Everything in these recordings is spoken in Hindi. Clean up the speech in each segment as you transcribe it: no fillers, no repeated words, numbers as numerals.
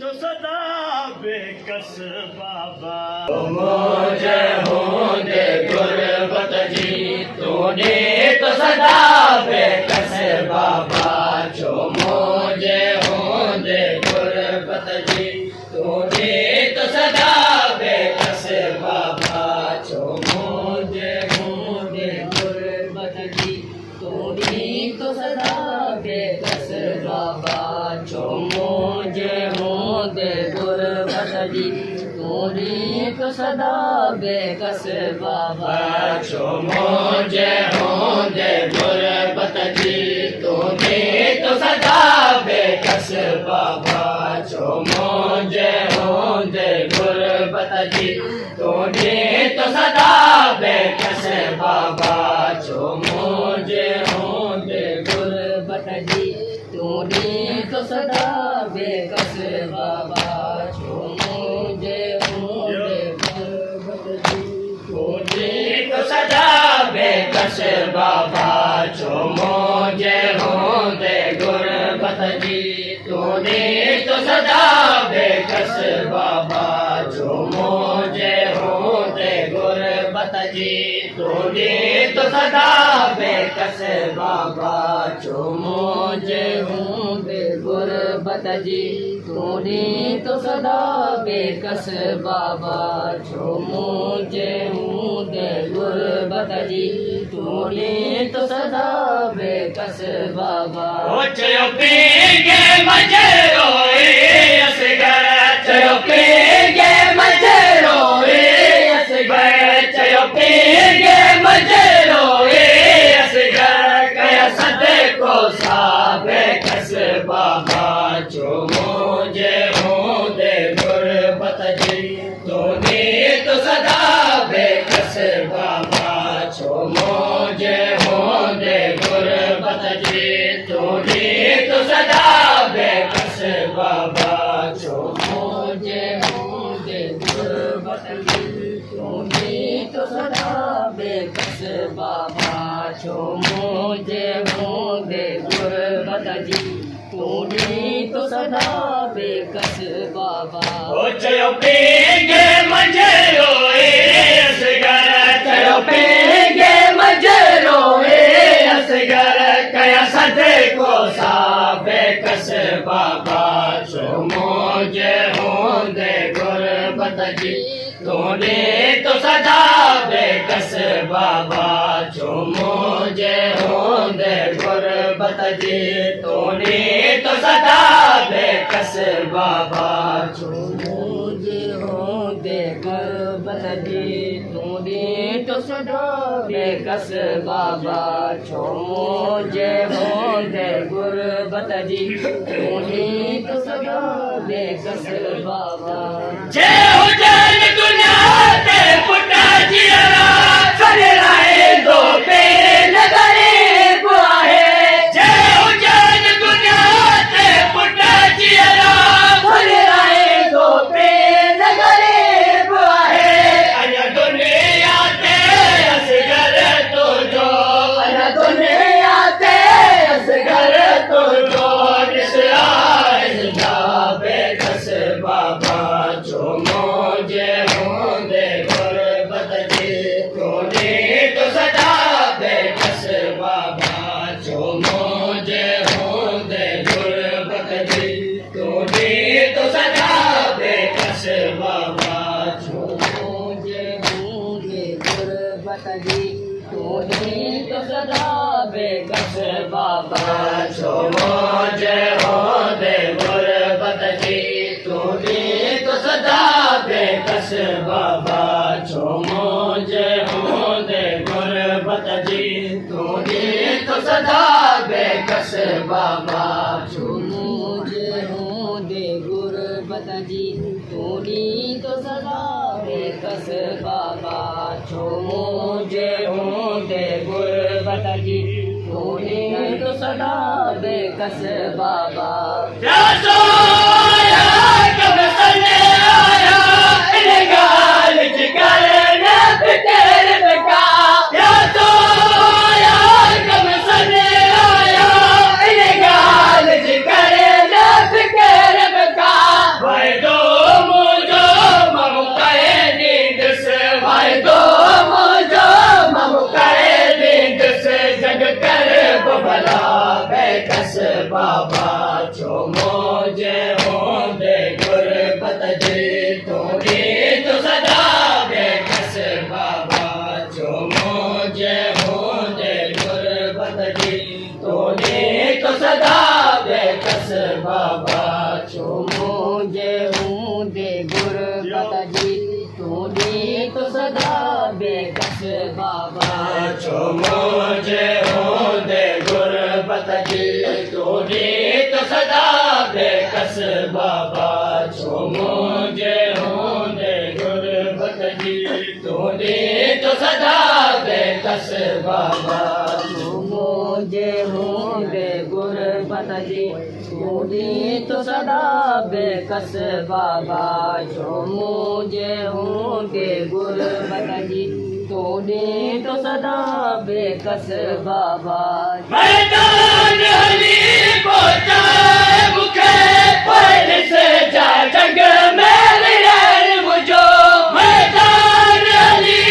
तो सदा बेकस बाबा। मुझे होंदे गुरबत जी तूने तो सदा बेकस बाबा। जो मुझे होंदे गुरबत जी तूने तो सदा बेकस बाबा। जो मुझे होंदे गुरबत जी तूने तो सदा बेकस बाबा। जो मुझे होंदे गुरबत जी तूने तो सदा बेकस बाबा। जो मुझे होंदे गुरबत जी तूने तो सदा बेकस बाबा। जो मुझे होंदे गुरबत जी तूने तो सदा बेकस बाबा। जो मुझे होंदे गुरबत जी तूने तो सदा बेकस बाबा। जो मुझे होंदे गुरबत जी तूने तो सदा बेकस बाबा। जो मुझे होंदे गुरबत जी तूने तो सदा बेकस बाबा। जो मुझे होंदे गुरबत जी तूने तो सदा बेकस बाबा। जो मुझे होंदे गुरबत जी तूने तो सदा बेकस बाबा। जो मुझे होंदे गुरबत जी तूने तो सदा बेकस बाबा। चयो पीगे मजे रोए असगर। चयो पीगे मजे रोए असगर। चयो पीगे मजे रोए असगर। कया सदे को सा बेकस बाबा। जो मुझे होंदे गुरबत जी तूने तो सदा बेकस बाबा। जो मुझे होंदे गुरबत जी तूने तो सदा बेकस बाबा। जो मुझे होंदे गुरबत जी तूने तो सदा बेकस बाबा। जो मुझे होंदे गुरबत जी तूने तो सदा बेकस बाबा। चयो पीगे मजे रोए असगर। चयो पीगे मजे रोए असगर। कया सदे को सा बेकस बाबा। जो मुझे होंदे गुरबत जी तूने तो सदा बेकस बाबा। जो मुझे होंदे गुरबत जी तूने तो सदा बेकस बाबा। जो मुझे होंदे गुरबत जी तूने तो सदा बेकस बाबा। जो मुझे होंदे गुरबत जी तूने तो सदा बेकस बाबा। जय हो जय दुनिया ते पुटा जिया खड़े रहे दो पे नगरे बुआहे। जय हो जय दुनिया ते पुटा जिया खड़े रहे दो पे नगरे बुआहे। अया दुनिया ते असगर तो जो। अया दुनिया ते असगर तो जो। बेकस बाबा। जो मुझे होंदे गुरबत जी तूने तो सदा बेकस बाबा। जो मुझे होंदे गुरबत जी तूने तो सदा बेकस बाबा। जो मुझे होंदे गुरबत जी तूने तो सदा बेकस बाबा। जो मुझे होंदे गुरबत जी तूने तो सदा बेकस बाबा। जो मुझे होंदे गुरबत जी तूने तो सदा बेकस बाबा। जो मुझे होंदे गुरबत जी तूने तो सदा बेकस बाबा। जो मुझे होंदे गुरबत जी तूने तो सदा बेकस बाबा। छो मुझे हूँ दे गुरबत जी तूने तो सदा बेकस बाबा छो मुझे हूँ दे गुरबत जी तूने तो सदा बेकस बाबा छो मुझे हूँ दे गुरबत जी तूने तो सदा बेकस बाबा छो मुझे हूँ दे गुरबत जी तूने तो सदा बेकस बाबा छो मुझे हूँ दे गुरबत जी तूने तो सदा बेकस बाबा मैदान हली पहुंचा मुखे पहले से जा जग में रे मुझो मैदान हली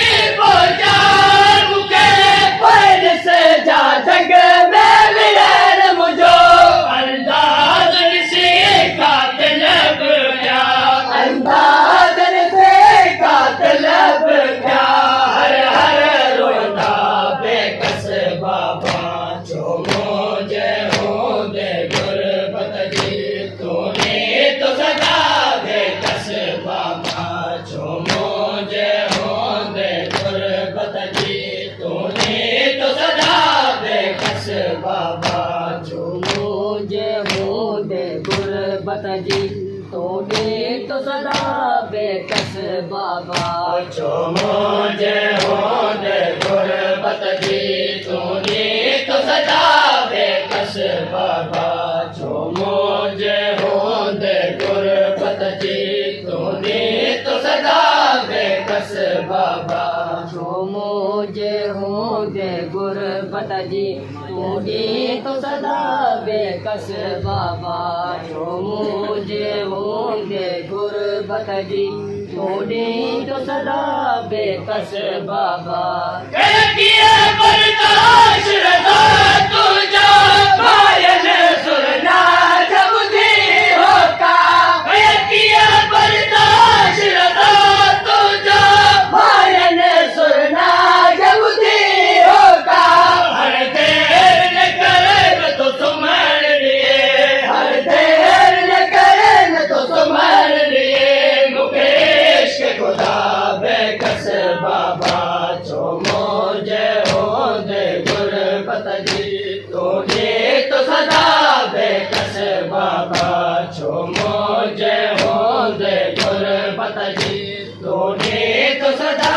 पहुंचा मुखे पहले से जा जग में रे मुझो अंदाज से कातलब क्या अंदाज से कातलब क्या हर हर रोता बेकस बाबा छो मुझे हूँ दे गुरबत जी तूने तो सदा बेकस बाबा छो मुझे हूँ दे गुरबत जी तूने तो सदा बेकस बाबा छो मुझे हूँ दे गुरबत जी तूने तो सदा बेकस बाबा छो मुझे हूँ दे गुरबत जी तूने तो सदा बेकस बाबा छो मुझे हूँ दे गुरबत जी तूने तो सदा बेकस बाबा छो मुझे हूँ दे गुरबत जी तूने तो सदा बेकस बाबा छो मुझे हूँ दे गुरबत जी तूने तो सदा बेकस बाबा किया बर्दाश्त रज़ा तुझा मायन सुरना जब दी होका किया बर्दाश्त रज़ा तुझा मायन सुरना जब दी होका हर देर न करे तो सुमर लिए हर देर न करे तो सुमर लिए मुकेश के खुदा बेकस बाबा छो मुझे हूँ दे गुरबत जी तूने तो सदा बेकस बाबा छो मुझे हूँ दे गुरबत जी तूने तो सदा